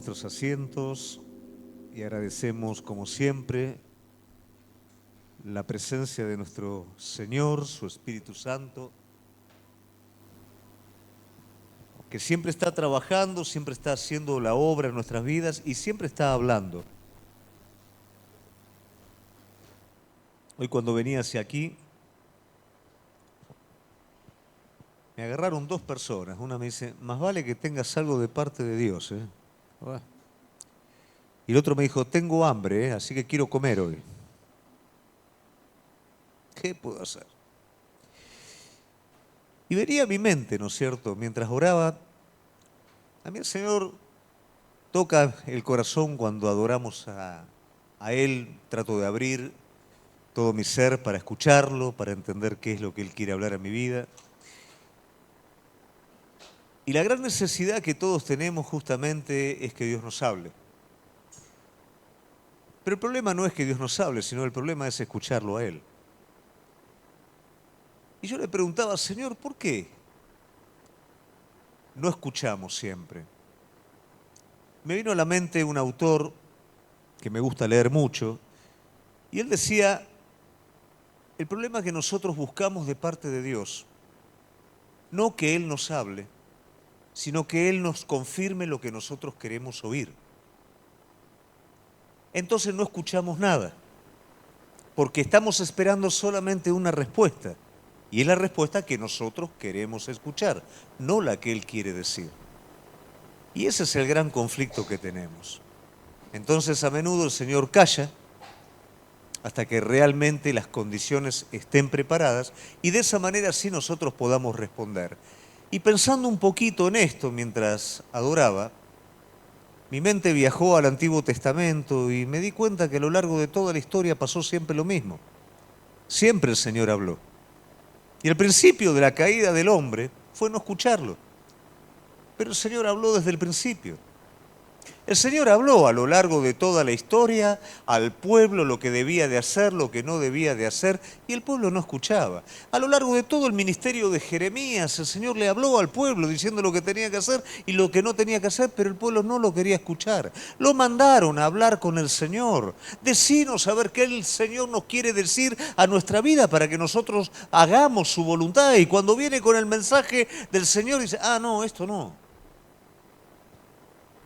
Nuestros asientos y agradecemos como siempre la presencia de nuestro Señor, su Espíritu Santo, que siempre está trabajando, siempre está haciendo la obra en nuestras vidas y siempre está hablando. Hoy cuando venía hacia aquí, me agarraron dos personas. Una me dice, más vale que tengas algo de parte de Dios. Ah. Y el otro me dijo, tengo hambre, así que quiero comer hoy. ¿Qué puedo hacer? Y venía a mi mente, ¿no es cierto? Mientras oraba, a mí el Señor toca el corazón cuando adoramos a Él. Trato de abrir todo mi ser para escucharlo, para entender qué es lo que Él quiere hablar a mi vida. Y la gran necesidad que todos tenemos justamente es que Dios nos hable. Pero el problema no es que Dios nos hable, sino el problema es escucharlo a Él. Y yo le preguntaba, Señor, ¿por qué no escuchamos siempre? Me vino a la mente un autor que me gusta leer mucho, y él decía, el problema es que nosotros buscamos de parte de Dios, no que Él nos hable, sino que Él nos confirme lo que nosotros queremos oír. Entonces no escuchamos nada, porque estamos esperando solamente una respuesta, y es la respuesta que nosotros queremos escuchar, no la que Él quiere decir. Y ese es el gran conflicto que tenemos. Entonces a menudo el Señor calla hasta que realmente las condiciones estén preparadas y de esa manera sí nosotros podamos responder. Y pensando un poquito en esto mientras adoraba, mi mente viajó al Antiguo Testamento y me di cuenta que a lo largo de toda la historia pasó siempre lo mismo. Siempre el Señor habló. Y el principio de la caída del hombre fue no escucharlo. Pero el Señor habló desde el principio. El Señor habló a lo largo de toda la historia al pueblo lo que debía de hacer, lo que no debía de hacer, y el pueblo no escuchaba. A lo largo de todo el ministerio de Jeremías, el Señor le habló al pueblo diciendo lo que tenía que hacer y lo que no tenía que hacer, pero el pueblo no lo quería escuchar. Lo mandaron a hablar con el Señor. Decinos a ver qué el Señor nos quiere decir a nuestra vida para que nosotros hagamos su voluntad. Y cuando viene con el mensaje del Señor dice, no, esto no.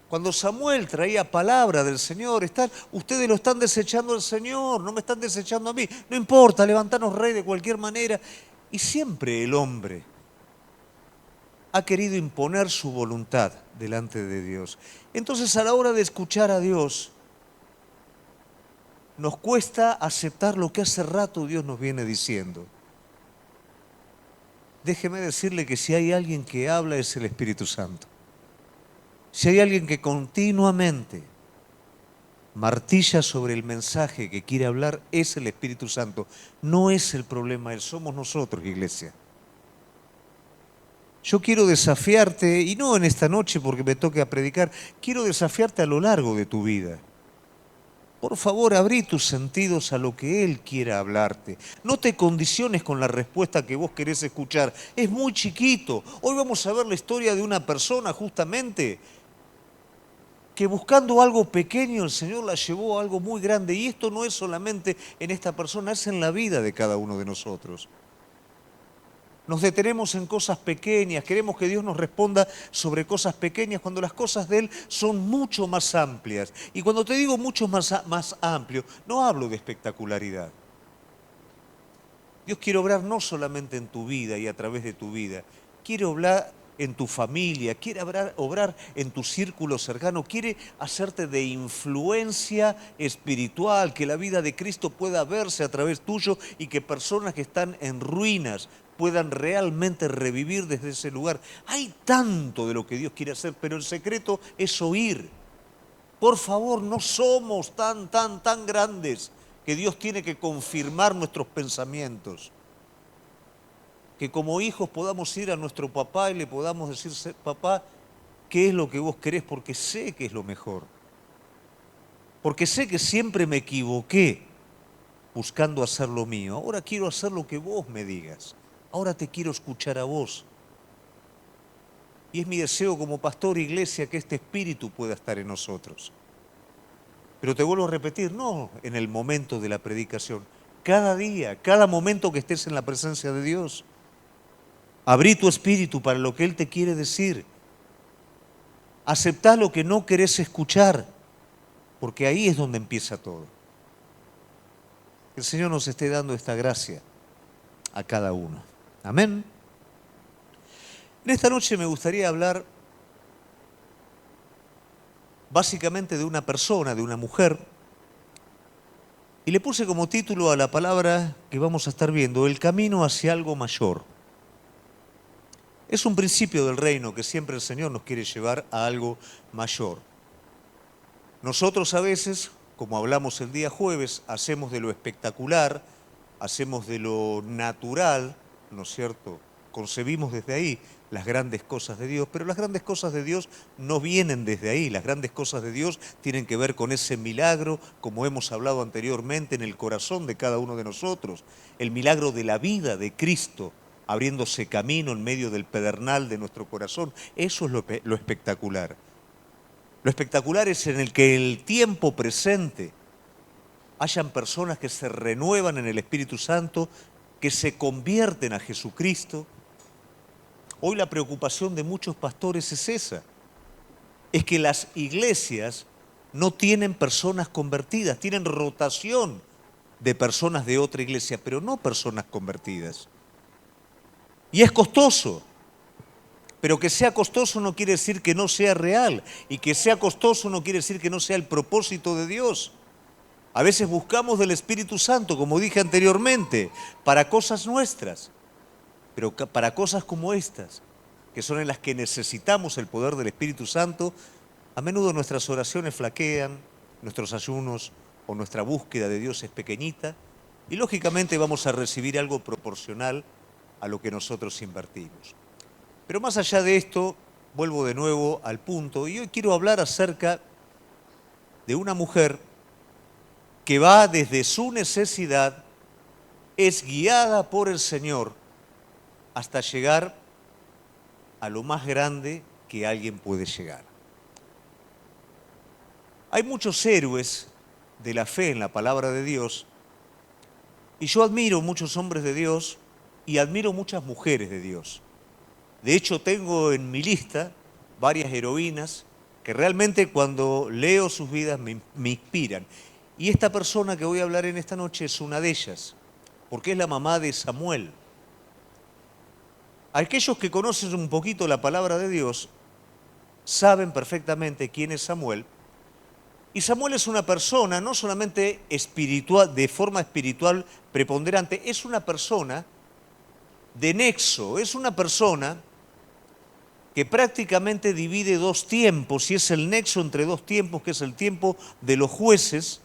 Cuando Samuel traía palabra del Señor, ustedes lo están desechando al Señor, no me están desechando a mí. No importa, levantanos rey de cualquier manera. Y siempre el hombre ha querido imponer su voluntad delante de Dios. Entonces a la hora de escuchar a Dios, nos cuesta aceptar lo que hace rato Dios nos viene diciendo. Déjeme decirle que si hay alguien que habla es el Espíritu Santo. Si hay alguien que continuamente martilla sobre el mensaje que quiere hablar, es el Espíritu Santo. No es el problema, somos nosotros, iglesia. Yo quiero desafiarte, y no en esta noche porque me toque a predicar, quiero desafiarte a lo largo de tu vida. Por favor, abrí tus sentidos a lo que Él quiera hablarte. No te condiciones con la respuesta que vos querés escuchar. Es muy chiquito. Hoy vamos a ver la historia de una persona justamente que buscando algo pequeño el Señor la llevó a algo muy grande. Y esto no es solamente en esta persona, es en la vida de cada uno de nosotros. Nos detenemos en cosas pequeñas, queremos que Dios nos responda sobre cosas pequeñas cuando las cosas de Él son mucho más amplias. Y cuando te digo mucho más amplio, no hablo de espectacularidad. Dios quiere obrar no solamente en tu vida y a través de tu vida, quiere obrar en tu familia, quiere obrar en tu círculo cercano, quiere hacerte de influencia espiritual, que la vida de Cristo pueda verse a través tuyo y que personas que están en ruinas puedan realmente revivir desde ese lugar. Hay tanto de lo que Dios quiere hacer, pero el secreto es oír. Por favor, no somos tan grandes que Dios tiene que confirmar nuestros pensamientos. Que como hijos podamos ir a nuestro papá y le podamos decir, papá, ¿qué es lo que vos querés? Porque sé que es lo mejor. Porque sé que siempre me equivoqué buscando hacer lo mío. Ahora quiero hacer lo que vos me digas. Ahora te quiero escuchar a vos. Y es mi deseo como pastor, iglesia, que este espíritu pueda estar en nosotros. Pero te vuelvo a repetir, no en el momento de la predicación, cada día, cada momento que estés en la presencia de Dios. Abrí tu espíritu para lo que Él te quiere decir. Aceptá lo que no querés escuchar, porque ahí es donde empieza todo. Que el Señor nos esté dando esta gracia a cada uno. Amén. En esta noche me gustaría hablar básicamente de una persona, de una mujer, y le puse como título a la palabra que vamos a estar viendo, el camino hacia algo mayor. Es un principio del reino que siempre el Señor nos quiere llevar a algo mayor. Nosotros a veces, como hablamos el día jueves, hacemos de lo espectacular, hacemos de lo natural, ¿no es cierto? Concebimos desde ahí las grandes cosas de Dios, pero las grandes cosas de Dios no vienen desde ahí. Las grandes cosas de Dios tienen que ver con ese milagro, como hemos hablado anteriormente, en el corazón de cada uno de nosotros. El milagro de la vida de Cristo, abriéndose camino en medio del pedernal de nuestro corazón. Eso es lo espectacular. Lo espectacular es en el que el tiempo presente hayan personas que se renuevan en el Espíritu Santo, que se convierten a Jesucristo. Hoy la preocupación de muchos pastores es esa, es que las iglesias no tienen personas convertidas, tienen rotación de personas de otra iglesia, pero no personas convertidas. Y es costoso, pero que sea costoso no quiere decir que no sea real, y que sea costoso no quiere decir que no sea el propósito de Dios. A veces buscamos del Espíritu Santo, como dije anteriormente, para cosas nuestras, pero para cosas como estas, que son en las que necesitamos el poder del Espíritu Santo, a menudo nuestras oraciones flaquean, nuestros ayunos o nuestra búsqueda de Dios es pequeñita, y lógicamente vamos a recibir algo proporcional a lo que nosotros invertimos. Pero más allá de esto, vuelvo de nuevo al punto, y hoy quiero hablar acerca de una mujer que va desde su necesidad, es guiada por el Señor hasta llegar a lo más grande que alguien puede llegar. Hay muchos héroes de la fe en la palabra de Dios, y yo admiro muchos hombres de Dios y admiro muchas mujeres de Dios. De hecho, tengo en mi lista varias heroínas que realmente cuando leo sus vidas me inspiran. Y esta persona que voy a hablar en esta noche es una de ellas, porque es la mamá de Samuel. Aquellos que conocen un poquito la palabra de Dios saben perfectamente quién es Samuel. Y Samuel es una persona no solamente espiritual, de forma espiritual preponderante, es una persona de nexo, es una persona que prácticamente divide dos tiempos, y es el nexo entre dos tiempos, que es el tiempo de los jueces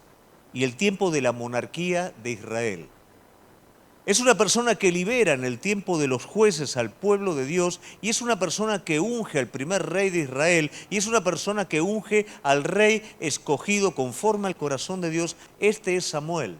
y el tiempo de la monarquía de Israel. Es una persona que libera en el tiempo de los jueces al pueblo de Dios, y es una persona que unge al primer rey de Israel, y es una persona que unge al rey escogido conforme al corazón de Dios. Este es Samuel.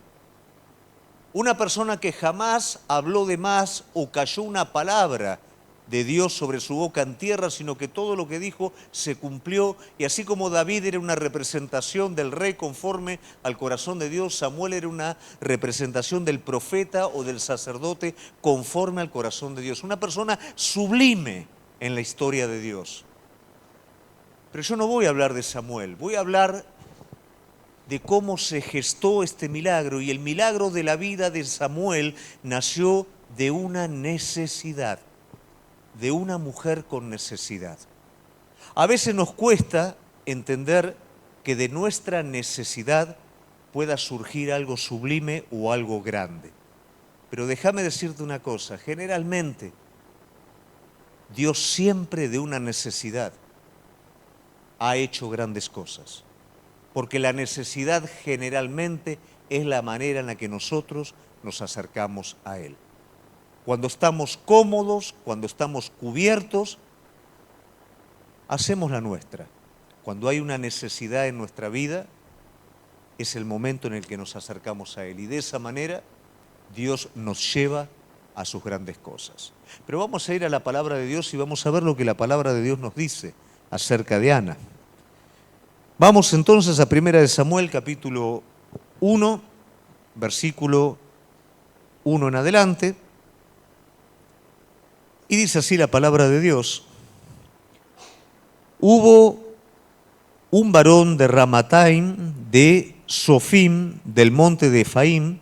Una persona que jamás habló de más o cayó una palabra de Dios sobre su boca en tierra, sino que todo lo que dijo se cumplió. Y así como David era una representación del rey conforme al corazón de Dios, Samuel era una representación del profeta o del sacerdote conforme al corazón de Dios. Una persona sublime en la historia de Dios. Pero yo no voy a hablar de Samuel, voy a hablar de cómo se gestó este milagro. Y el milagro de la vida de Samuel nació de una necesidad, de una mujer con necesidad. A veces nos cuesta entender que de nuestra necesidad pueda surgir algo sublime o algo grande. Pero déjame decirte una cosa, generalmente Dios siempre de una necesidad ha hecho grandes cosas, porque la necesidad generalmente es la manera en la que nosotros nos acercamos a Él. Cuando estamos cómodos, cuando estamos cubiertos, hacemos la nuestra. Cuando hay una necesidad en nuestra vida, es el momento en el que nos acercamos a Él. Y de esa manera, Dios nos lleva a sus grandes cosas. Pero vamos a ir a la palabra de Dios y vamos a ver lo que la palabra de Dios nos dice acerca de Ana. Vamos entonces a 1 Samuel capítulo 1, versículo 1 en adelante. Y dice así la palabra de Dios: hubo un varón de Ramataim, de Sofim, del monte de Efaim,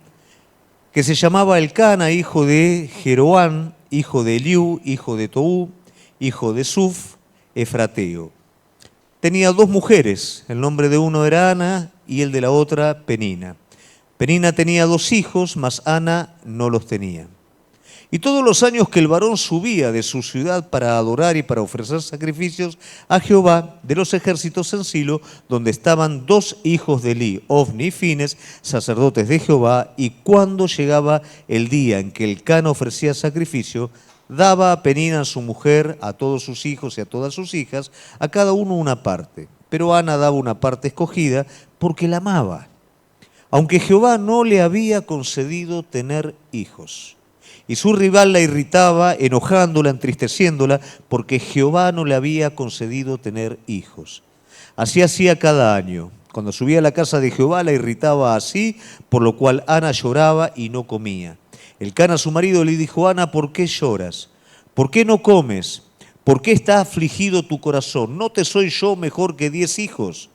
que se llamaba Elcana, hijo de Jeroán, hijo de Eliú, hijo de Toú, hijo de Suf, efrateo. Tenía dos mujeres, el nombre de uno era Ana y el de la otra Penina. Penina tenía dos hijos, mas Ana no los tenía. Y todos los años que el varón subía de su ciudad para adorar y para ofrecer sacrificios a Jehová de los ejércitos en Silo, donde estaban dos hijos de Elí, Ofni y Fines, sacerdotes de Jehová, y cuando llegaba el día en que Elcana ofrecía sacrificio, daba a Penina, su mujer, a todos sus hijos y a todas sus hijas, a cada uno una parte. Pero Ana daba una parte escogida porque la amaba, aunque Jehová no le había concedido tener hijos. Y su rival la irritaba, enojándola, entristeciéndola, porque Jehová no le había concedido tener hijos. Así hacía cada año. Cuando subía a la casa de Jehová la irritaba así, por lo cual Ana lloraba y no comía. Elcana, su marido, le dijo: Ana, ¿por qué lloras? ¿Por qué no comes? ¿Por qué está afligido tu corazón? ¿No te soy yo mejor que 10 hijos?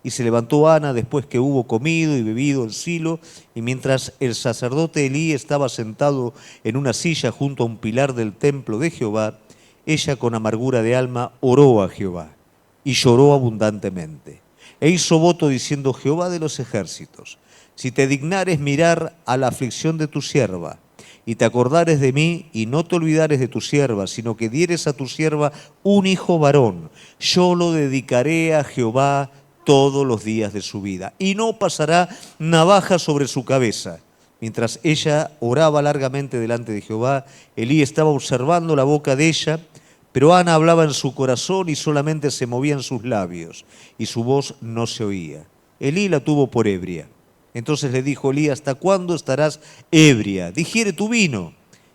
Y se levantó Ana después que hubo comido y bebido en Silo, y mientras el sacerdote Elí estaba sentado en una silla junto a un pilar del templo de Jehová, ella con amargura de alma oró a Jehová y lloró abundantemente. E hizo voto diciendo: Jehová de los ejércitos, si te dignares mirar a la aflicción de tu sierva, y te acordares de mí, y no te olvidares de tu sierva, sino que dieres a tu sierva un hijo varón, yo lo dedicaré a Jehová todos los días de su vida, y no pasará navaja sobre su cabeza. Mientras ella oraba largamente delante de Jehová, Elí estaba observando la boca de ella, pero Ana hablaba en su corazón y solamente se movían sus labios, y su voz no se oía. Elí la tuvo por ebria. Entonces le dijo Elí: ¿hasta cuándo estarás ebria? Digiere tu vino.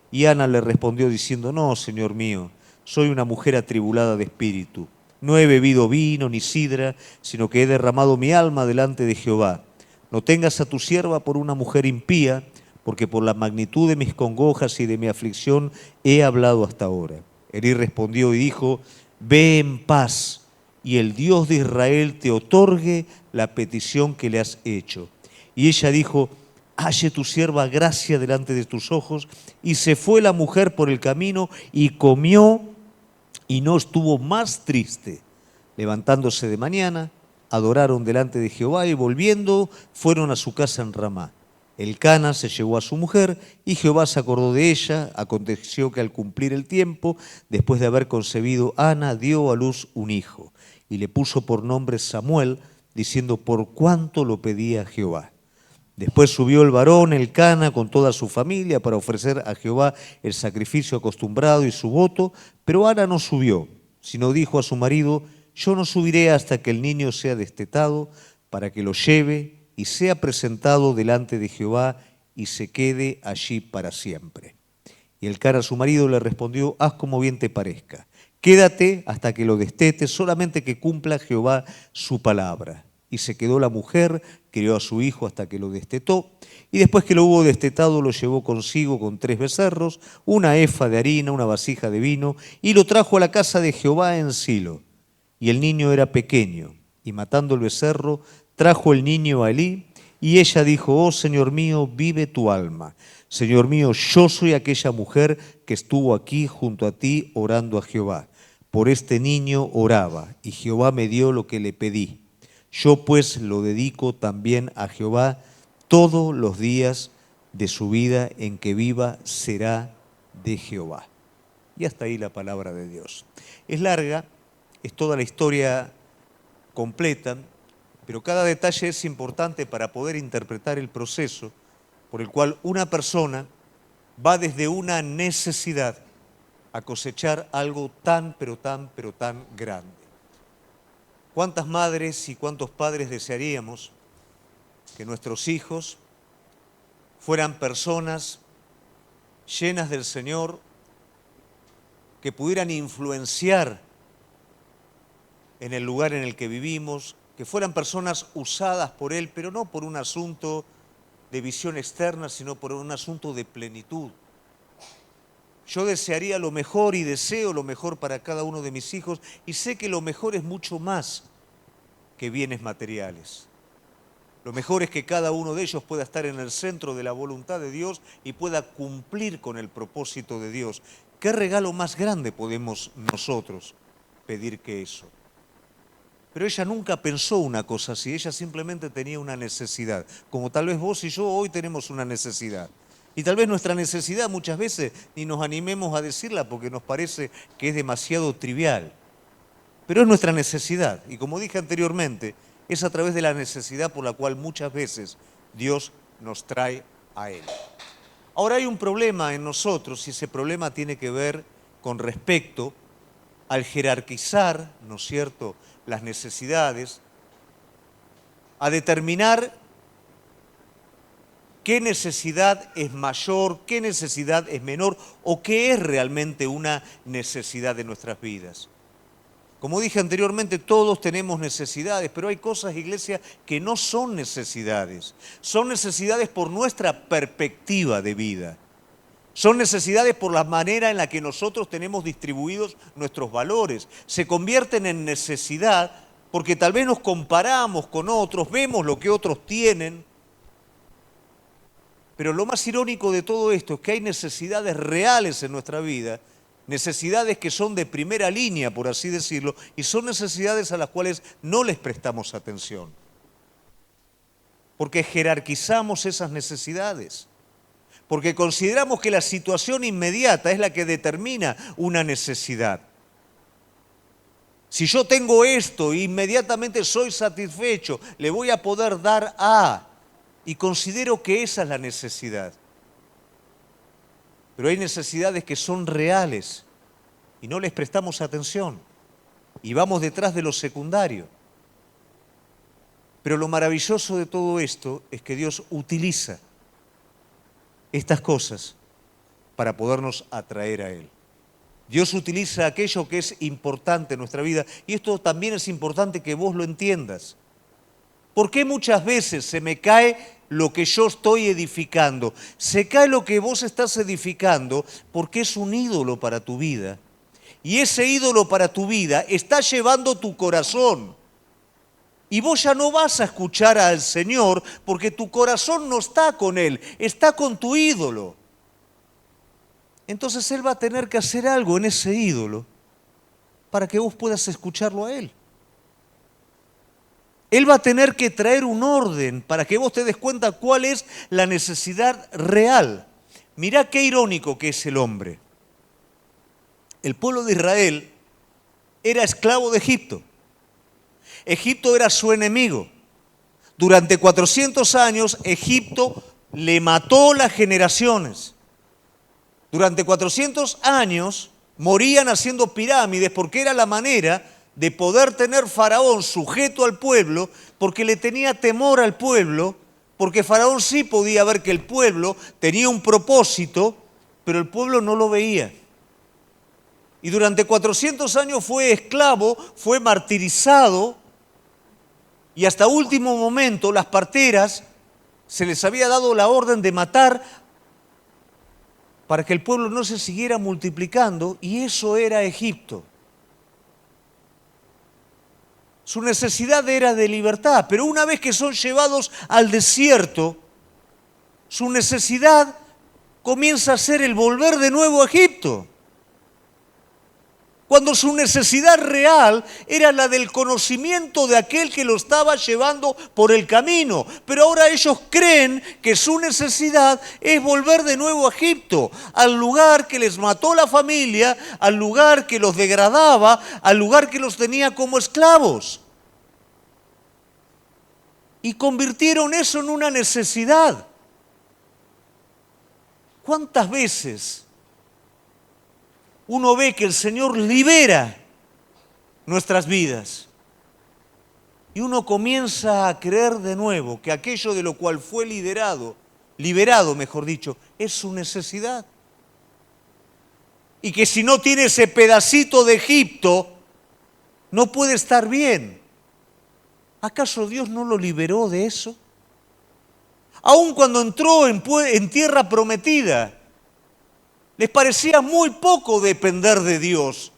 Y Ana le respondió diciendo: no, señor mío, soy una mujer atribulada de espíritu. No he bebido vino ni sidra, sino que he derramado mi alma delante de Jehová. No tengas a tu sierva por una mujer impía, porque por la magnitud de mis congojas y de mi aflicción he hablado hasta ahora. Elí respondió y dijo: ve en paz, y el Dios de Israel te otorgue la petición que le has hecho. Y ella dijo: halle tu sierva gracia delante de tus ojos. Y se fue la mujer por el camino y comió, y no estuvo más triste. Levantándose de mañana, adoraron delante de Jehová, y volviendo fueron a su casa en Ramá. Elcana se llevó a su mujer, y Jehová se acordó de ella. Aconteció que al cumplir el tiempo, después de haber concebido, Ana dio a luz un hijo, y le puso por nombre Samuel, diciendo: por cuánto lo pedía Jehová. Después subió el varón Elcana con toda su familia para ofrecer a Jehová el sacrificio acostumbrado y su voto, pero Ana no subió, sino dijo a su marido: yo no subiré hasta que el niño sea destetado, para que lo lleve y sea presentado delante de Jehová y se quede allí para siempre. Y Elcana, su marido, le respondió: haz como bien te parezca, quédate hasta que lo destete, solamente que cumpla Jehová su palabra. Y se quedó la mujer, crió a su hijo hasta que lo destetó, y después que lo hubo destetado lo llevó consigo con 3 becerros, una efa de harina, una vasija de vino, y lo trajo a la casa de Jehová en Silo. Y el niño era pequeño, y matando el becerro, trajo el niño a Elí, y ella dijo: oh Señor mío, vive tu alma. Señor mío, yo soy aquella mujer que estuvo aquí junto a ti orando a Jehová. Por este niño oraba, y Jehová me dio lo que le pedí. Yo pues lo dedico también a Jehová, todos los días de su vida en que viva será de Jehová. Y hasta ahí la palabra de Dios. Es larga, es toda la historia completa, pero cada detalle es importante para poder interpretar el proceso por el cual una persona va desde una necesidad a cosechar algo tan, pero tan, pero tan grande. ¿Cuántas madres y cuántos padres desearíamos que nuestros hijos fueran personas llenas del Señor, que pudieran influenciar en el lugar en el que vivimos, que fueran personas usadas por Él, pero no por un asunto de visión externa, sino por un asunto de plenitud. Yo desearía lo mejor y deseo lo mejor para cada uno de mis hijos, y sé que lo mejor es mucho más que bienes materiales. Lo mejor es que cada uno de ellos pueda estar en el centro de la voluntad de Dios y pueda cumplir con el propósito de Dios. ¿Qué regalo más grande podemos nosotros pedir que eso? Pero ella nunca pensó una cosa así, ella simplemente tenía una necesidad, como tal vez vos y yo hoy tenemos una necesidad. Y tal vez nuestra necesidad muchas veces ni nos animemos a decirla porque nos parece que es demasiado trivial. Pero es nuestra necesidad, y como dije anteriormente, es a través de la necesidad por la cual muchas veces Dios nos trae a Él. Ahora hay un problema en nosotros, y ese problema tiene que ver con respecto al jerarquizar, ¿no es cierto?, las necesidades, a determinar qué necesidad es mayor, qué necesidad es menor, o qué es realmente una necesidad de nuestras vidas. Como dije anteriormente, todos tenemos necesidades, pero hay cosas, iglesia, que no son necesidades. Son necesidades por nuestra perspectiva de vida. Son necesidades por la manera en la que nosotros tenemos distribuidos nuestros valores. Se convierten en necesidad porque tal vez nos comparamos con otros, vemos lo que otros tienen. Pero lo más irónico de todo esto es que hay necesidades reales en nuestra vida, necesidades que son de primera línea, por así decirlo, y son necesidades a las cuales no les prestamos atención. Porque jerarquizamos esas necesidades. Porque consideramos que la situación inmediata es la que determina una necesidad. Si yo tengo esto e inmediatamente soy satisfecho, le voy a poder dar a, y considero que esa es la necesidad. Pero hay necesidades que son reales y no les prestamos atención y vamos detrás de lo secundario. Pero lo maravilloso de todo esto es que Dios utiliza estas cosas para podernos atraer a Él. Dios utiliza aquello que es importante en nuestra vida, y esto también es importante que vos lo entiendas. ¿Por qué muchas veces se me cae lo que yo estoy edificando? Se cae lo que vos estás edificando porque es un ídolo para tu vida. Y ese ídolo para tu vida está llevando tu corazón. Y vos ya no vas a escuchar al Señor porque tu corazón no está con Él, está con tu ídolo. Entonces Él va a tener que hacer algo en ese ídolo para que vos puedas escucharlo a Él. Él va a tener que traer un orden para que vos te des cuenta cuál es la necesidad real. Mirá qué irónico que es el hombre. El pueblo de Israel era esclavo de Egipto. Egipto era su enemigo. Durante 400 años Egipto le mató las generaciones. Durante 400 años morían haciendo pirámides porque era la manera de poder tener Faraón sujeto al pueblo, porque le tenía temor al pueblo, porque Faraón sí podía ver que el pueblo tenía un propósito, pero el pueblo no lo veía. Y durante 400 años fue esclavo, fue martirizado, y hasta último momento las parteras se les había dado la orden de matar para que el pueblo no se siguiera multiplicando, y eso era Egipto. Su necesidad era de libertad, pero una vez que son llevados al desierto, su necesidad comienza a ser el volver de nuevo a Egipto. Cuando su necesidad real era la del conocimiento de aquel que lo estaba llevando por el camino. Pero ahora ellos creen que su necesidad es volver de nuevo a Egipto, al lugar que les mató la familia, al lugar que los degradaba, al lugar que los tenía como esclavos. Y convirtieron eso en una necesidad. ¿Cuántas veces uno ve que el Señor libera nuestras vidas y uno comienza a creer de nuevo que aquello de lo cual fue liberado, mejor dicho, es su necesidad? y que si no tiene ese pedacito de Egipto, no puede estar bien. ¿Acaso Dios no lo liberó de eso? Aun cuando entró en tierra prometida, les parecía muy poco depender de Dios.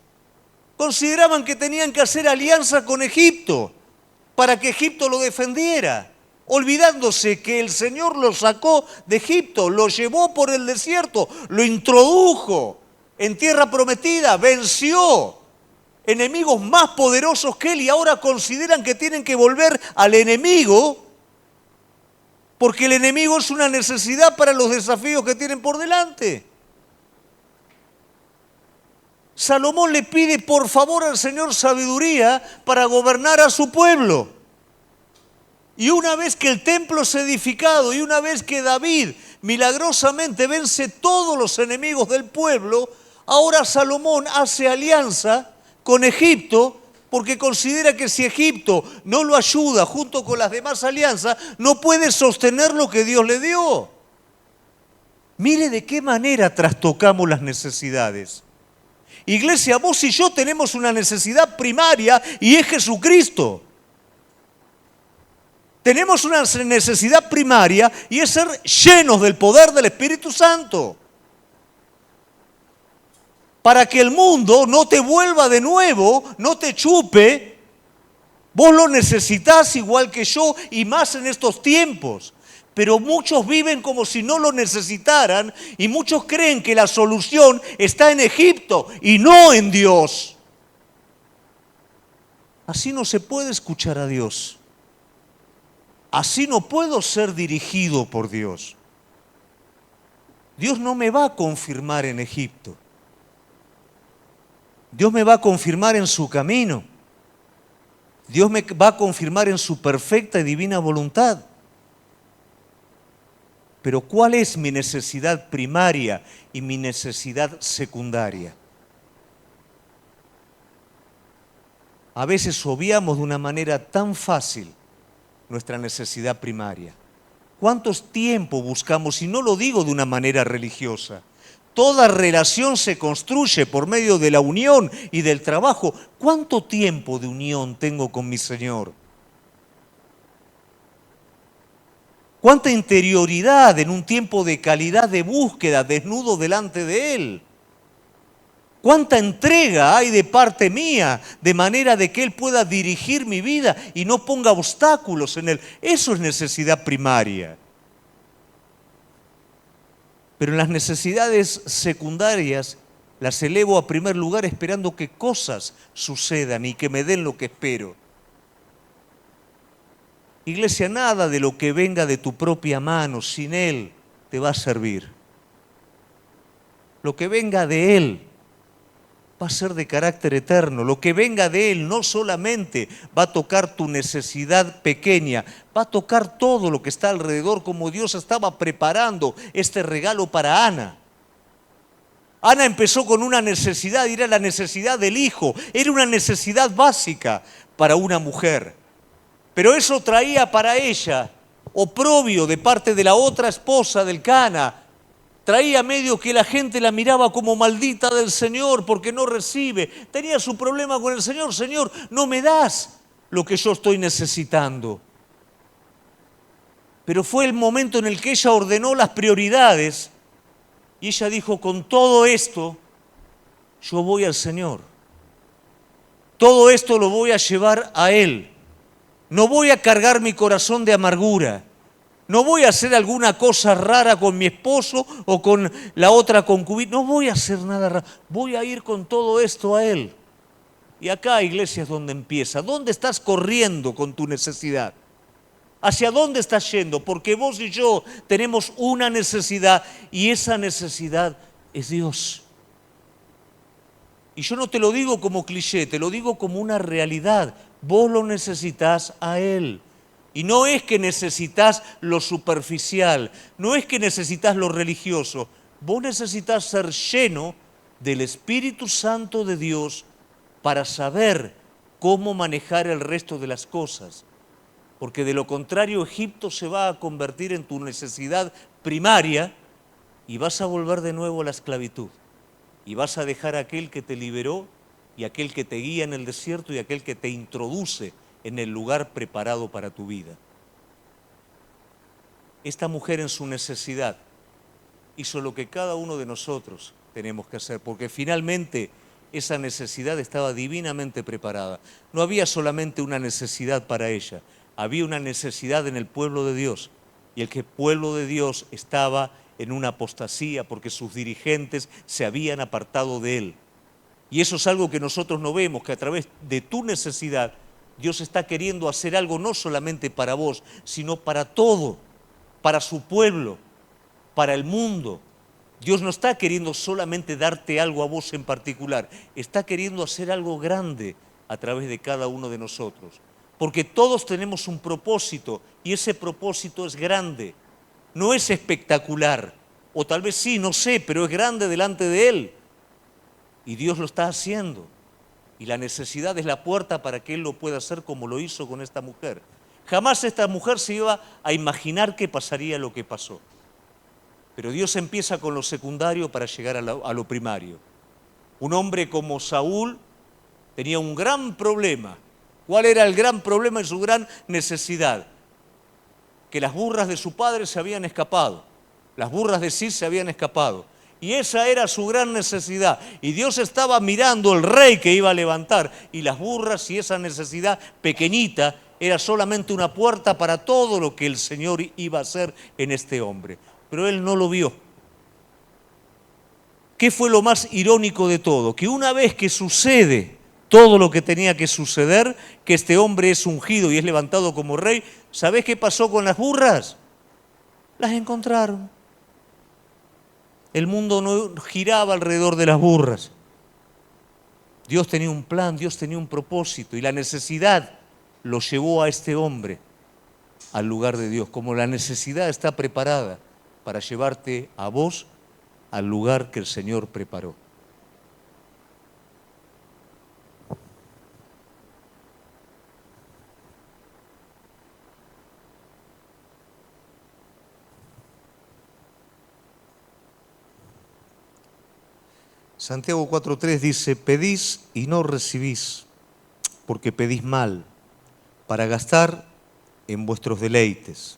Consideraban que tenían que hacer alianza con Egipto para que Egipto lo defendiera, olvidándose que el Señor lo sacó de Egipto, lo llevó por el desierto, lo introdujo en tierra prometida, venció enemigos más poderosos que él y ahora consideran que tienen que volver al enemigo porque el enemigo es una necesidad para los desafíos que tienen por delante. Salomón le pide por favor al Señor sabiduría para gobernar a su pueblo. Y una vez que el templo es edificado y una vez que David milagrosamente vence todos los enemigos del pueblo, ahora Salomón hace alianza con Egipto porque considera que si Egipto no lo ayuda junto con las demás alianzas, no puede sostener lo que Dios le dio. Mire de qué manera trastocamos las necesidades. Iglesia, vos y yo tenemos una necesidad primaria y es Jesucristo. Tenemos una necesidad primaria y es ser llenos del poder del Espíritu Santo. Para que el mundo no te vuelva de nuevo, no te chupe, vos lo necesitás igual que yo y más en estos tiempos. Pero muchos viven como si no lo necesitaran y muchos creen que la solución está en Egipto y no en Dios. Así no se puede escuchar a Dios. Así no puedo ser dirigido por Dios. Dios no me va a confirmar en Egipto. Dios me va a confirmar en su camino. Dios me va a confirmar en su perfecta y divina voluntad. Pero ¿cuál es mi necesidad primaria y mi necesidad secundaria? A veces obviamos de una manera tan fácil nuestra necesidad primaria. ¿Cuántos tiempo buscamos? Y no lo digo de una manera religiosa. Toda relación se construye por medio de la unión y del trabajo. ¿Cuánto tiempo de unión tengo con mi Señor? ¿Cuánta interioridad en un tiempo de calidad de búsqueda, desnudo delante de Él? ¿Cuánta entrega hay de parte mía de manera de que Él pueda dirigir mi vida y no ponga obstáculos en Él? Eso es necesidad primaria. Pero en las necesidades secundarias las elevo a primer lugar esperando que cosas sucedan y que me den lo que espero. Iglesia, nada de lo que venga de tu propia mano, sin Él, te va a servir. Lo que venga de Él va a ser de carácter eterno. Lo que venga de Él no solamente va a tocar tu necesidad pequeña, va a tocar todo lo que está alrededor, como Dios estaba preparando este regalo para Ana. Ana empezó con una necesidad, y era la necesidad del hijo. Era una necesidad básica para una mujer. Pero eso traía para ella oprobio de parte de la otra esposa del Cana. Traía medio que la gente la miraba como maldita del Señor porque no recibe. Tenía su problema con el Señor. Señor, no me das lo que yo estoy necesitando. Pero fue el momento en el que ella ordenó las prioridades y ella dijo, con todo esto, yo voy al Señor. Todo esto lo voy a llevar a Él. No voy a cargar mi corazón de amargura. No voy a hacer alguna cosa rara con mi esposo o con la otra concubina. No voy a hacer nada raro. Voy a ir con todo esto a Él. Y acá, iglesia, es donde empieza. ¿Dónde estás corriendo con tu necesidad? ¿Hacia dónde estás yendo? Porque vos y yo tenemos una necesidad y esa necesidad es Dios. Y yo no te lo digo como cliché, te lo digo como una realidad. Vos lo necesitás a Él. Y no es que necesitas lo superficial, no es que necesitas lo religioso. Vos necesitas ser lleno del Espíritu Santo de Dios para saber cómo manejar el resto de las cosas. Porque de lo contrario, Egipto se va a convertir en tu necesidad primaria y vas a volver de nuevo a la esclavitud. y vas a dejar a aquel que te liberó y aquel que te guía en el desierto y aquel que te introduce en el lugar preparado para tu vida. Esta mujer en su necesidad hizo lo que cada uno de nosotros tenemos que hacer, porque finalmente esa necesidad estaba divinamente preparada. No había solamente una necesidad para ella, había una necesidad en el pueblo de Dios, y el pueblo de Dios estaba en una apostasía porque sus dirigentes se habían apartado de él. Y eso es algo que nosotros no vemos, que a través de tu necesidad Dios está queriendo hacer algo no solamente para vos, sino para todo, para su pueblo, para el mundo. Dios no está queriendo solamente darte algo a vos en particular, está queriendo hacer algo grande a través de cada uno de nosotros. Porque todos tenemos un propósito y ese propósito es grande, no es espectacular, o tal vez sí, no sé, pero es grande delante de Él. Y Dios lo está haciendo. Y la necesidad es la puerta para que Él lo pueda hacer como lo hizo con esta mujer. Jamás esta mujer se iba a imaginar que pasaría lo que pasó. Pero Dios empieza con lo secundario para llegar a lo primario. Un hombre como Saúl tenía un gran problema. ¿Cuál era el gran problema y su gran necesidad? Que las burras de su padre se habían escapado. Las burras de Cis se habían escapado. Y esa era su gran necesidad. Y Dios estaba mirando el rey que iba a levantar. Y las burras y esa necesidad pequeñita era solamente una puerta para todo lo que el Señor iba a hacer en este hombre. Pero él no lo vio. ¿Qué fue lo más irónico de todo? Que una vez que sucede todo lo que tenía que suceder, que este hombre es ungido y es levantado como rey, ¿sabés qué pasó con las burras? Las encontraron. El mundo no giraba alrededor de las burras. Dios tenía un plan, Dios tenía un propósito y la necesidad lo llevó a este hombre al lugar de Dios. Como la necesidad está preparada para llevarte a vos al lugar que el Señor preparó. Santiago 4:3 dice, pedís y no recibís, porque pedís mal, para gastar en vuestros deleites.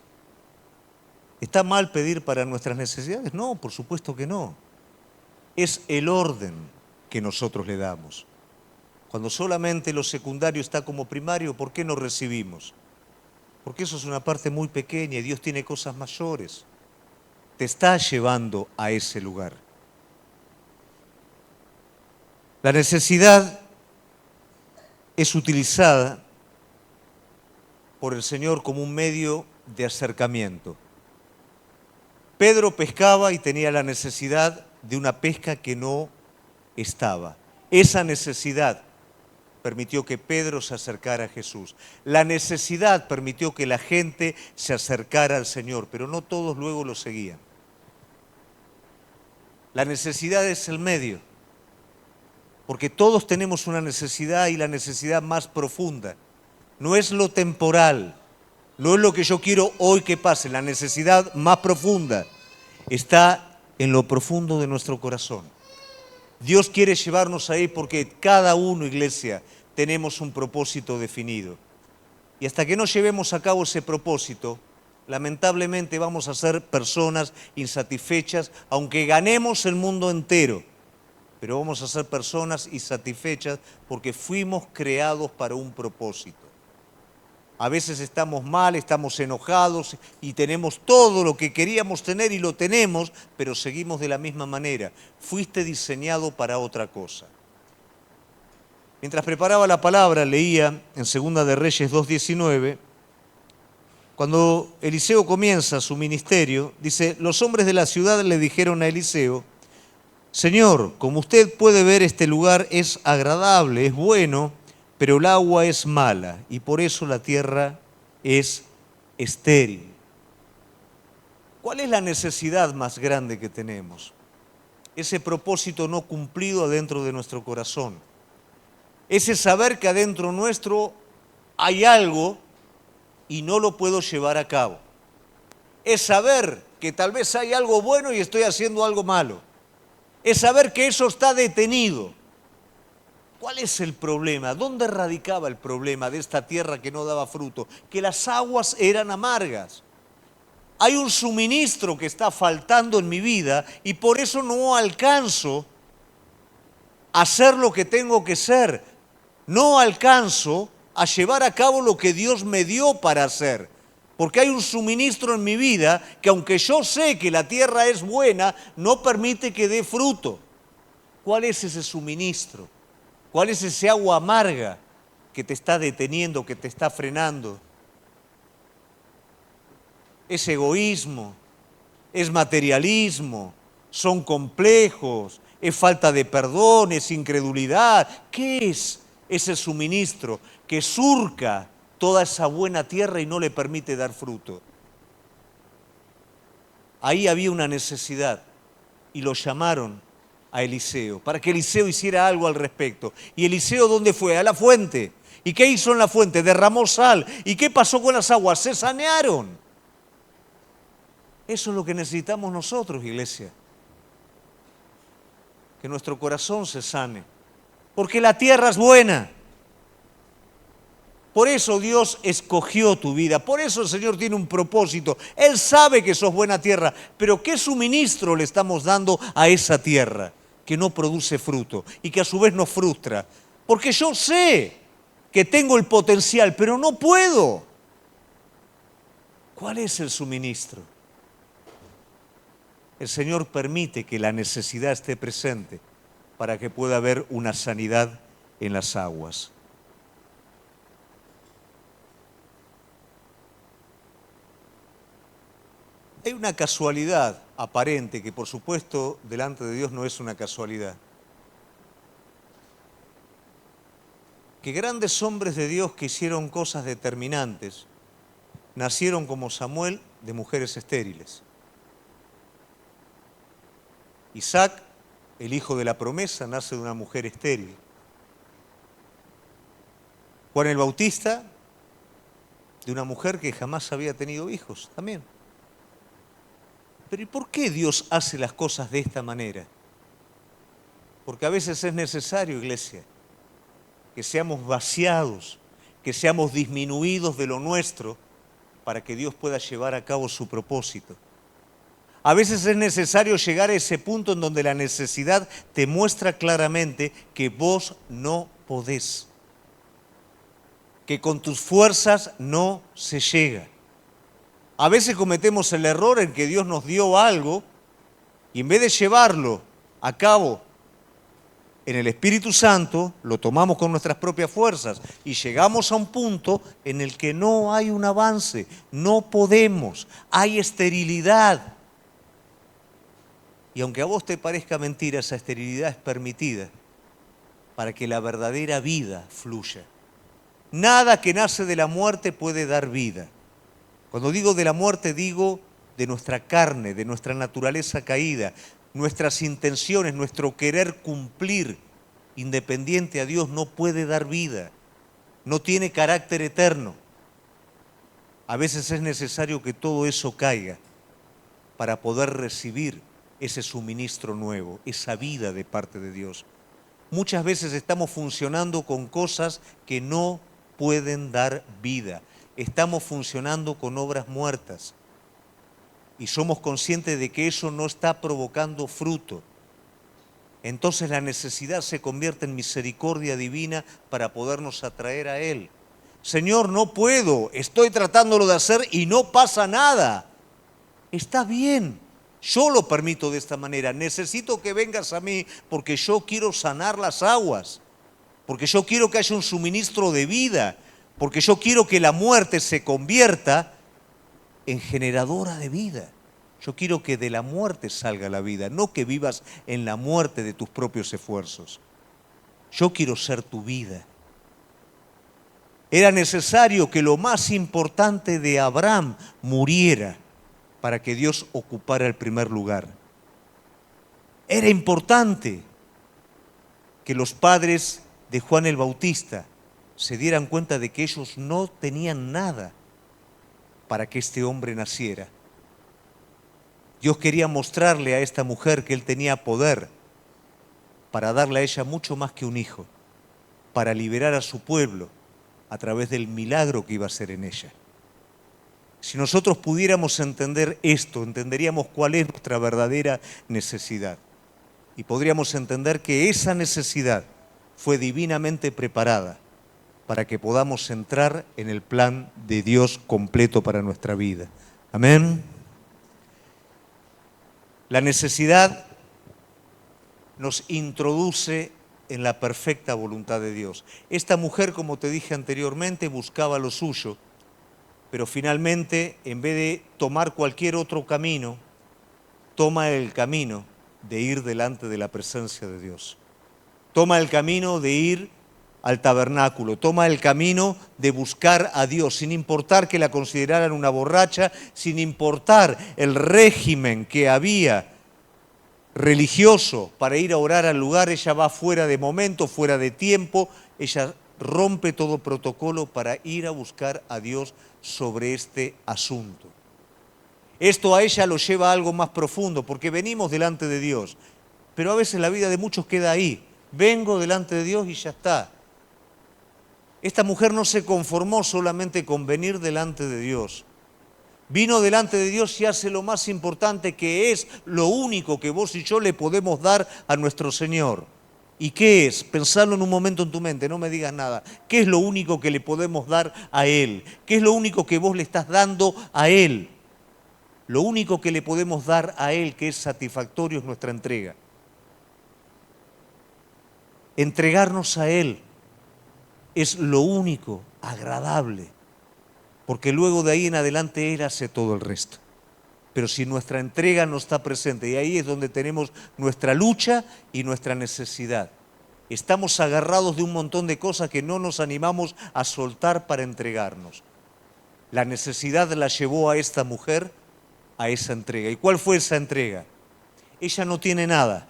¿Está mal pedir para nuestras necesidades? No, por supuesto que no. Es el orden que nosotros le damos. Cuando solamente lo secundario está como primario, ¿por qué no recibimos? Porque eso es una parte muy pequeña y Dios tiene cosas mayores. Te está llevando a ese lugar. La necesidad es utilizada por el Señor como un medio de acercamiento. Pedro pescaba y tenía la necesidad de una pesca que no estaba. Esa necesidad permitió que Pedro se acercara a Jesús. La necesidad permitió que la gente se acercara al Señor, pero no todos luego lo seguían. La necesidad es el medio, porque todos tenemos una necesidad y la necesidad más profunda. No es lo temporal, no es lo que yo quiero hoy que pase. La necesidad más profunda está en lo profundo de nuestro corazón. Dios quiere llevarnos ahí porque cada uno, iglesia, tenemos un propósito definido. Y hasta que no llevemos a cabo ese propósito, lamentablemente vamos a ser personas insatisfechas, aunque ganemos el mundo entero. Pero vamos a ser personas insatisfechas porque fuimos creados para un propósito. A veces estamos mal, estamos enojados y tenemos todo lo que queríamos tener y lo tenemos, pero seguimos de la misma manera. Fuiste diseñado para otra cosa. Mientras preparaba la palabra, leía en 2 de Reyes 2:19, cuando Eliseo comienza su ministerio, dice, los hombres de la ciudad le dijeron a Eliseo, Señor, como usted puede ver, este lugar es agradable, es bueno, pero el agua es mala y por eso la tierra es estéril. ¿Cuál es la necesidad más grande que tenemos? Ese propósito no cumplido adentro de nuestro corazón. Ese saber que adentro nuestro hay algo y no lo puedo llevar a cabo. Es saber que tal vez hay algo bueno y estoy haciendo algo malo. es saber que eso está detenido. ¿Cuál es el problema? ¿Dónde radicaba el problema de esta tierra que no daba fruto? Que las aguas eran amargas. Hay un suministro que está faltando en mi vida y por eso no alcanzo a hacer lo que tengo que ser. No alcanzo a llevar a cabo lo que Dios me dio para hacer. Porque hay un suministro en mi vida que aunque yo sé que la tierra es buena, no permite que dé fruto. ¿Cuál es ese suministro? ¿Cuál es ese agua amarga que te está deteniendo, que te está frenando? Es egoísmo, es materialismo, son complejos, es falta de perdón, es incredulidad. ¿Qué es ese suministro que surca toda esa buena tierra y no le permite dar fruto? Ahí había una necesidad y lo llamaron a Eliseo, para que Eliseo hiciera algo al respecto. ¿Y Eliseo dónde fue? A la fuente. ¿Y qué hizo en la fuente? Derramó sal. ¿Y qué pasó con las aguas? Se sanearon. Eso es lo que necesitamos nosotros, iglesia. Que nuestro corazón se sane. Porque la tierra es buena. Por eso Dios escogió tu vida, por eso el Señor tiene un propósito. Él sabe que sos buena tierra, pero ¿qué suministro le estamos dando a esa tierra que no produce fruto y que a su vez nos frustra? Porque yo sé que tengo el potencial, pero no puedo. ¿Cuál es el suministro? El Señor permite que la necesidad esté presente para que pueda haber una sanidad en las aguas. Hay una casualidad aparente que por supuesto delante de Dios no es una casualidad. Que grandes hombres de Dios que hicieron cosas determinantes nacieron como Samuel de mujeres estériles. Isaac, el hijo de la promesa, nace de una mujer estéril. Juan el Bautista, de una mujer que jamás había tenido hijos también. Pero ¿y por qué Dios hace las cosas de esta manera? Porque a veces es necesario, iglesia, que seamos vaciados, que seamos disminuidos de lo nuestro para que Dios pueda llevar a cabo su propósito. A veces es necesario llegar a ese punto en donde la necesidad te muestra claramente que vos no podés, que con tus fuerzas no se llega. A veces cometemos el error en que Dios nos dio algo y en vez de llevarlo a cabo en el Espíritu Santo, lo tomamos con nuestras propias fuerzas y llegamos a un punto en el que no hay un avance, no podemos, hay esterilidad. Y aunque a vos te parezca mentira, esa esterilidad es permitida para que la verdadera vida fluya. Nada que nace de la muerte puede dar vida. Cuando digo de la muerte, digo de nuestra carne, de nuestra naturaleza caída, nuestras intenciones, nuestro querer cumplir independiente a Dios no puede dar vida, no tiene carácter eterno. A veces es necesario que todo eso caiga para poder recibir ese suministro nuevo, esa vida de parte de Dios. Muchas veces estamos funcionando con cosas que no pueden dar vida. Estamos funcionando con obras muertas y somos conscientes de que eso no está provocando fruto. Entonces la necesidad se convierte en misericordia divina para podernos atraer a Él. Señor, no puedo, estoy tratándolo de hacer y no pasa nada. Está bien, yo lo permito de esta manera. Necesito que vengas a mí porque yo quiero sanar las aguas, porque yo quiero que haya un suministro de vida, porque yo quiero que la muerte se convierta en generadora de vida. Yo quiero que de la muerte salga la vida, no que vivas en la muerte de tus propios esfuerzos. Yo quiero ser tu vida. Era necesario que lo más importante de Abraham muriera para que Dios ocupara el primer lugar. Era importante que los padres de Juan el Bautista se dieran cuenta de que ellos no tenían nada para que este hombre naciera. Dios quería mostrarle a esta mujer que él tenía poder para darle a ella mucho más que un hijo, para liberar a su pueblo a través del milagro que iba a hacer en ella. Si nosotros pudiéramos entender esto, entenderíamos cuál es nuestra verdadera necesidad. Y podríamos entender que esa necesidad fue divinamente preparada para que podamos entrar en el plan de Dios completo para nuestra vida. Amén. La necesidad nos introduce en la perfecta voluntad de Dios. Esta mujer, como te dije anteriormente, buscaba lo suyo, pero finalmente, en vez de tomar cualquier otro camino, toma el camino de ir delante de la presencia de Dios. Toma el camino de ir al tabernáculo, toma el camino de buscar a Dios, sin importar que la consideraran una borracha, sin importar el régimen que había religioso para ir a orar al lugar. Ella va fuera de momento, fuera de tiempo, ella rompe todo protocolo para ir a buscar a Dios sobre este asunto. Esto a ella lo lleva a algo más profundo, porque venimos delante de Dios, pero a veces la vida de muchos queda ahí. Vengo delante de Dios y ya está. Esta mujer no se conformó solamente con venir delante de Dios. Vino delante de Dios y hace lo más importante, que es lo único que vos y yo le podemos dar a nuestro Señor. ¿Y qué es? Pensalo en un momento en tu mente, no me digas nada. ¿Qué es lo único que le podemos dar a Él? ¿Qué es lo único que vos le estás dando a Él? Lo único que le podemos dar a Él que es satisfactorio es nuestra entrega. Entregarnos a Él es lo único agradable, porque luego de ahí en adelante Él hace todo el resto. Pero si nuestra entrega no está presente, y ahí es donde tenemos nuestra lucha y nuestra necesidad. Estamos agarrados de un montón de cosas que no nos animamos a soltar para entregarnos. La necesidad la llevó a esta mujer a esa entrega. ¿Y cuál fue esa entrega? Ella no tiene nada,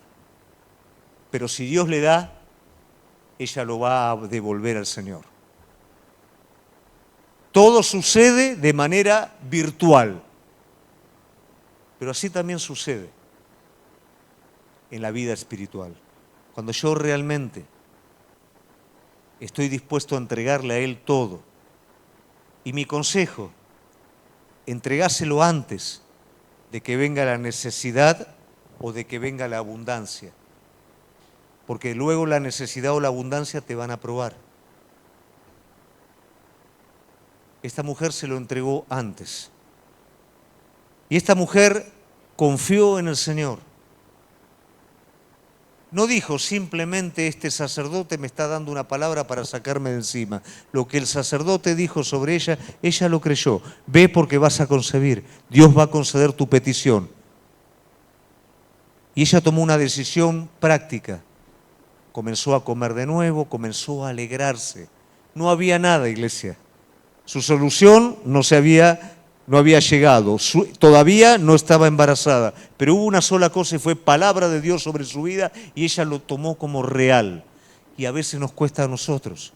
pero si Dios le da, ella lo va a devolver al Señor. Todo sucede de manera virtual, pero así también sucede en la vida espiritual. Cuando yo realmente estoy dispuesto a entregarle a Él todo, y mi consejo, entregáselo antes de que venga la necesidad o de que venga la abundancia, porque luego la necesidad o la abundancia te van a probar. Esta mujer se lo entregó antes. Y esta mujer confió en el Señor. No dijo simplemente, este sacerdote me está dando una palabra para sacarme de encima. Lo que el sacerdote dijo sobre ella, ella lo creyó. Ve porque vas a concebir. Dios va a conceder tu petición. Y ella tomó una decisión práctica. Comenzó a comer de nuevo, comenzó a alegrarse. No había nada, iglesia. Su solución no había llegado, todavía no estaba embarazada, pero hubo una sola cosa y fue palabra de Dios sobre su vida y ella lo tomó como real. Y a veces nos cuesta a nosotros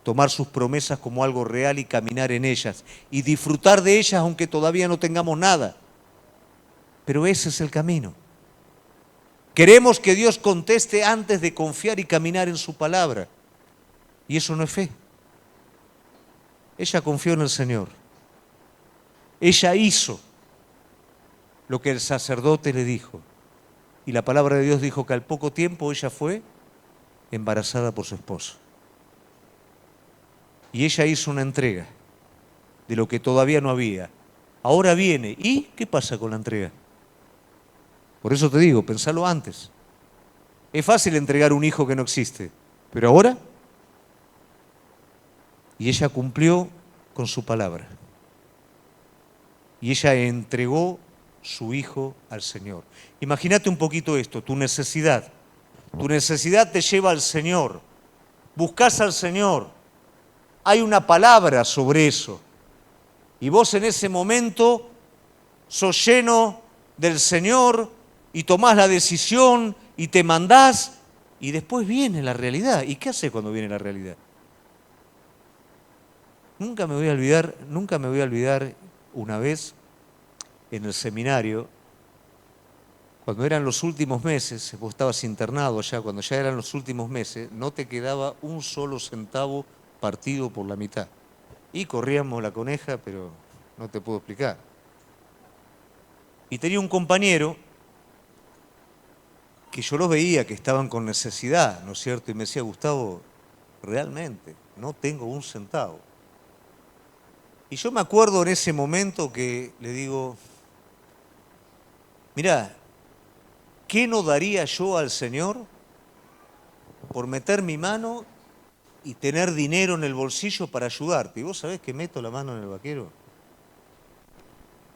tomar sus promesas como algo real y caminar en ellas y disfrutar de ellas aunque todavía no tengamos nada. Pero ese es el camino. Queremos que Dios conteste antes de confiar y caminar en su palabra. Y eso no es fe. Ella confió en el Señor. Ella hizo lo que el sacerdote le dijo. Y la palabra de Dios dijo que al poco tiempo ella fue embarazada por su esposo. Y ella hizo una entrega de lo que todavía no había. Ahora viene. ¿Y qué pasa con la entrega? Por eso te digo, pensalo antes. Es fácil entregar un hijo que no existe, pero ahora... Y ella cumplió con su palabra. Y ella entregó su hijo al Señor. Imagínate un poquito esto, tu necesidad. Tu necesidad te lleva al Señor. Buscás al Señor. Hay una palabra sobre eso. Y vos en ese momento sos lleno del Señor y tomás la decisión y te mandás y después viene la realidad. ¿Y qué haces cuando viene la realidad? Nunca me voy a olvidar una vez en el seminario, Cuando eran los últimos meses, vos estabas internado ya, cuando ya eran los últimos meses, no te quedaba un solo centavo partido por la mitad. Y corríamos la coneja, pero no te puedo explicar. Y tenía un compañero que yo los veía que estaban con necesidad, ¿no es cierto? Y me decía, Gustavo, realmente no tengo un centavo. Y yo me acuerdo en ese momento que le digo, mirá, ¿qué no daría yo al Señor por meter mi mano y tener dinero en el bolsillo para ayudarte? Y vos sabés que meto la mano en el vaquero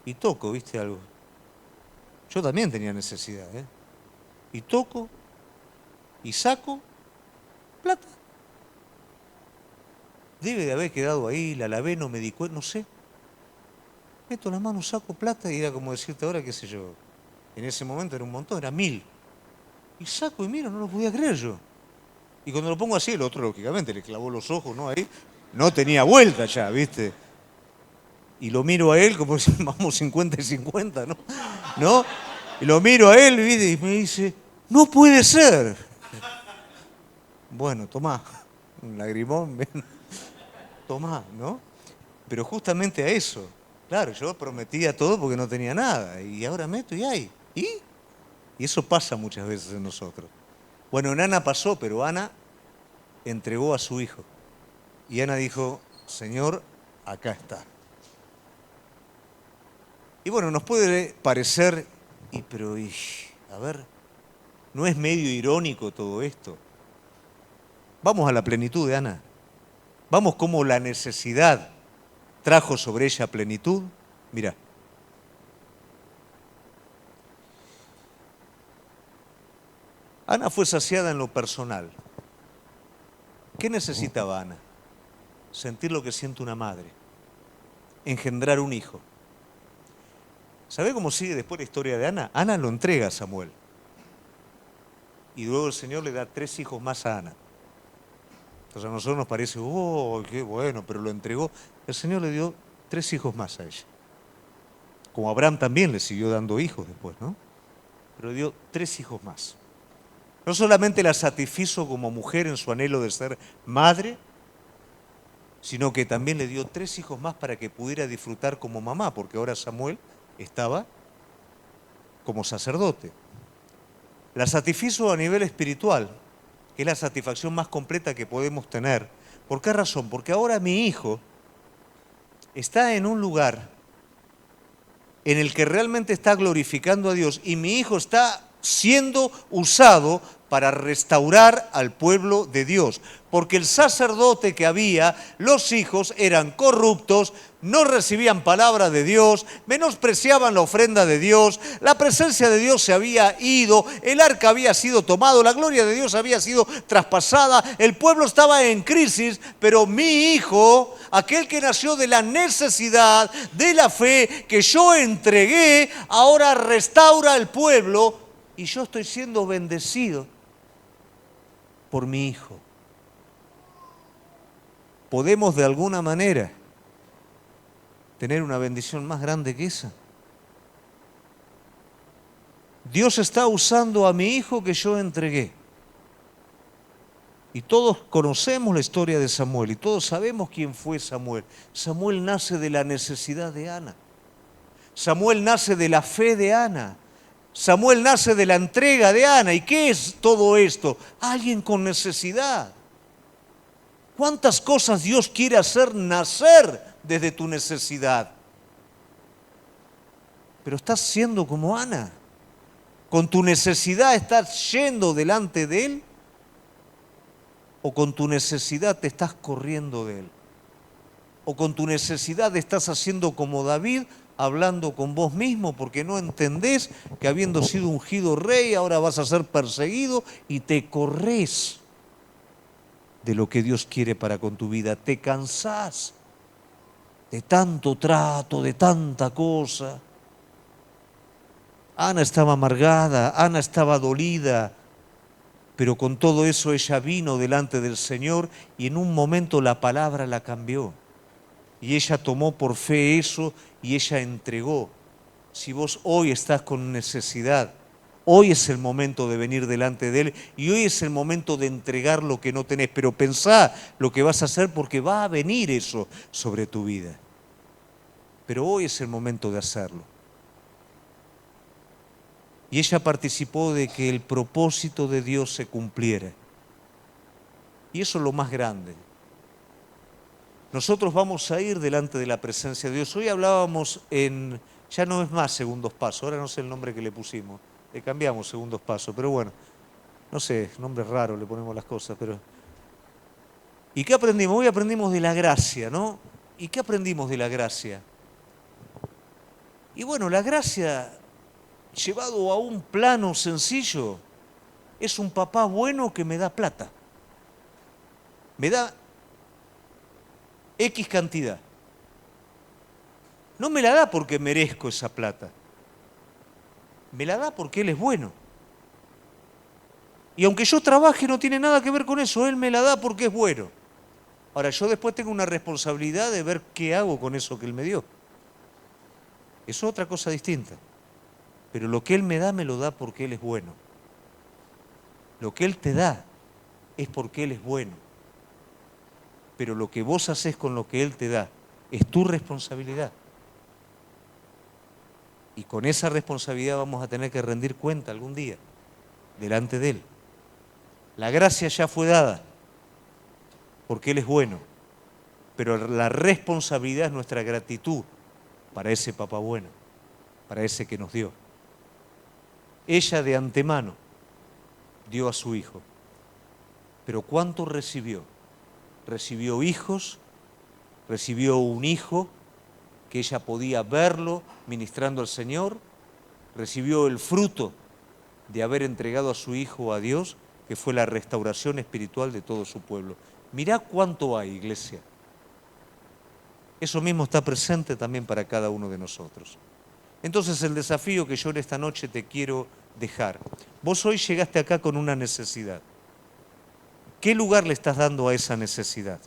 y toco, ¿viste algo? Yo también tenía necesidad, ¿eh? Y toco y saco plata. Debe de haber quedado ahí, la lavé, no me di cuenta, no sé. Meto la mano, saco plata y era como decirte ahora, qué sé yo. En ese momento era un montón, era 1000. Y saco y miro, no lo podía creer yo. Y cuando lo pongo así, el otro lógicamente le clavó los ojos, ¿no? Ahí no tenía vuelta ya, ¿viste? Y lo miro a él como si vamos 50 y 50, ¿no? ¿No? Y lo miro a él, ¿viste? Y me dice, no puede ser. Bueno, tomá, un lagrimón, ven, tomá, ¿no? Pero justamente a eso. Claro, yo prometía todo porque no tenía nada. Y ahora meto y hay. Y eso pasa muchas veces en nosotros. Bueno, en Ana pasó, pero Ana entregó a su hijo. Y Ana dijo, Señor, acá está. Y bueno, nos puede parecer, a ver, ¿no es medio irónico todo esto? Vamos a la plenitud de Ana. Vamos como la necesidad trajo sobre ella plenitud. Mira. Ana fue saciada en lo personal. ¿Qué necesitaba Ana? Sentir lo que siente una madre. Engendrar un hijo. ¿Sabe cómo sigue después la historia de Ana? Ana lo entrega a Samuel. Y luego el Señor le da 3 hijos más a Ana. Entonces a nosotros nos parece, oh, qué bueno, pero lo entregó. El Señor le dio 3 hijos más a ella. Como Abraham también le siguió dando hijos después, ¿no? Pero le dio 3 hijos más. No solamente la satisfizo como mujer en su anhelo de ser madre, sino que también le dio 3 hijos más para que pudiera disfrutar como mamá, porque ahora Samuel estaba como sacerdote. La satisfizo a nivel espiritual, que es la satisfacción más completa que podemos tener. ¿Por qué razón? Porque ahora mi hijo está en un lugar en el que realmente está glorificando a Dios y mi hijo está siendo usado para restaurar al pueblo de Dios. Porque el sacerdote que había, los hijos eran corruptos, no recibían palabra de Dios, menospreciaban la ofrenda de Dios, la presencia de Dios se había ido, el arca había sido tomado, la gloria de Dios había sido traspasada, el pueblo estaba en crisis, pero mi hijo, aquel que nació de la necesidad, de la fe que yo entregué, ahora restaura al pueblo y yo estoy siendo bendecido por mi hijo. ¿Podemos de alguna manera tener una bendición más grande que esa? Dios está usando a mi hijo que yo entregué. Y todos conocemos la historia de Samuel y todos sabemos quién fue Samuel. Samuel nace de la necesidad de Ana. Samuel nace de la fe de Ana. Samuel nace de la entrega de Ana. ¿Y qué es todo esto? Alguien con necesidad. ¿Cuántas cosas Dios quiere hacer nacer desde tu necesidad? Pero estás siendo como Ana. ¿Con tu necesidad estás yendo delante de Él? ¿O con tu necesidad te estás corriendo de Él? ¿O con tu necesidad estás haciendo como David, hablando con vos mismo porque no entendés que habiendo sido ungido rey ahora vas a ser perseguido y te corres de lo que Dios quiere para con tu vida? Te cansás de tanto trato, de tanta cosa. Ana estaba amargada, Ana estaba dolida, pero con todo eso ella vino delante del Señor y en un momento la palabra la cambió. Y ella tomó por fe eso y ella entregó. Si vos hoy estás con necesidad, Hoy es el momento de venir delante de Él y hoy es el momento de entregar lo que no tenés. Pero pensá lo que vas a hacer porque va a venir eso sobre tu vida. Pero hoy es el momento de hacerlo. Y ella participó de que el propósito de Dios se cumpliera. Y eso es lo más grande. Nosotros vamos a ir delante de la presencia de Dios. Hoy hablábamos ya no es más segundos pasos, ahora no sé el nombre que le pusimos. Le cambiamos segundos pasos, pero bueno, no sé, nombre raro le ponemos las cosas, pero... ¿Y qué aprendimos? Hoy aprendimos de la gracia, ¿no? ¿Y qué aprendimos de la gracia? Y bueno, la gracia, llevado a un plano sencillo, es un papá bueno que me da plata. Me da X cantidad. No me la da porque merezco esa plata. Me la da porque Él es bueno. Y aunque yo trabaje no tiene nada que ver con eso, Él me la da porque es bueno. Ahora, yo después tengo una responsabilidad de ver qué hago con eso que Él me dio. Eso es otra cosa distinta. Pero lo que Él me lo da porque Él es bueno. Lo que Él te da es porque Él es bueno. Pero lo que vos haces con lo que Él te da es tu responsabilidad. Y con esa responsabilidad vamos a tener que rendir cuenta algún día delante de Él. La gracia ya fue dada porque Él es bueno, pero la responsabilidad es nuestra gratitud para ese papá bueno, para ese que nos dio. Ella de antemano dio a su hijo, pero ¿cuánto recibió? Recibió hijos, recibió un hijo que ella podía verlo ministrando al Señor, recibió el fruto de haber entregado a su hijo a Dios, que fue la restauración espiritual de todo su pueblo. Mirá cuánto hay, iglesia. Eso mismo está presente también para cada uno de nosotros. Entonces el desafío que yo en esta noche te quiero dejar. Vos hoy llegaste acá con una necesidad. ¿Qué lugar le estás dando a esa necesidad?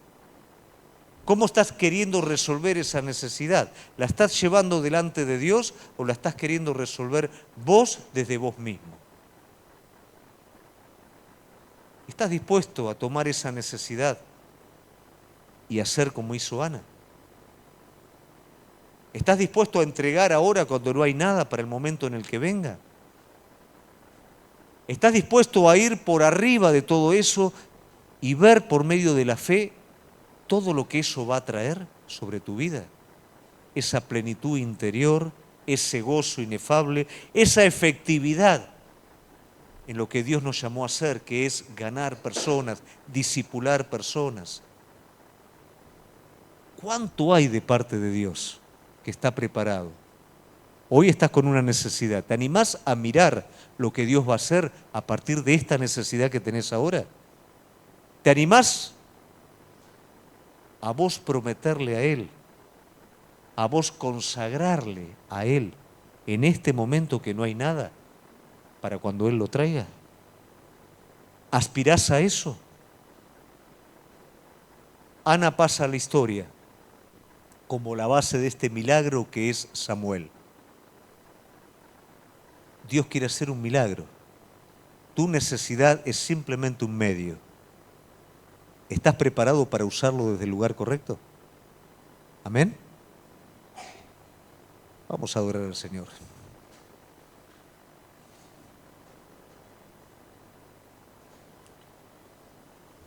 ¿Cómo estás queriendo resolver esa necesidad? ¿La estás llevando delante de Dios o la estás queriendo resolver vos desde vos mismo? ¿Estás dispuesto a tomar esa necesidad y hacer como hizo Ana? ¿Estás dispuesto a entregar ahora cuando no hay nada para el momento en el que venga? ¿Estás dispuesto a ir por arriba de todo eso y ver por medio de la fe todo lo que eso va a traer sobre tu vida? Esa plenitud interior, ese gozo inefable, esa efectividad en lo que Dios nos llamó a hacer, que es ganar personas, discipular personas. ¿Cuánto hay de parte de Dios que está preparado? Hoy estás con una necesidad. ¿Te animás a mirar lo que Dios va a hacer a partir de esta necesidad que tenés ahora? ¿Te animás a vos prometerle a Él, a vos consagrarle a Él en este momento que no hay nada para cuando Él lo traiga? ¿Aspirás a eso? Ana pasa a la historia como la base de este milagro que es Samuel. Dios quiere hacer un milagro. Tu necesidad es simplemente un medio. ¿Estás preparado para usarlo desde el lugar correcto? ¿Amén? Vamos a adorar al Señor.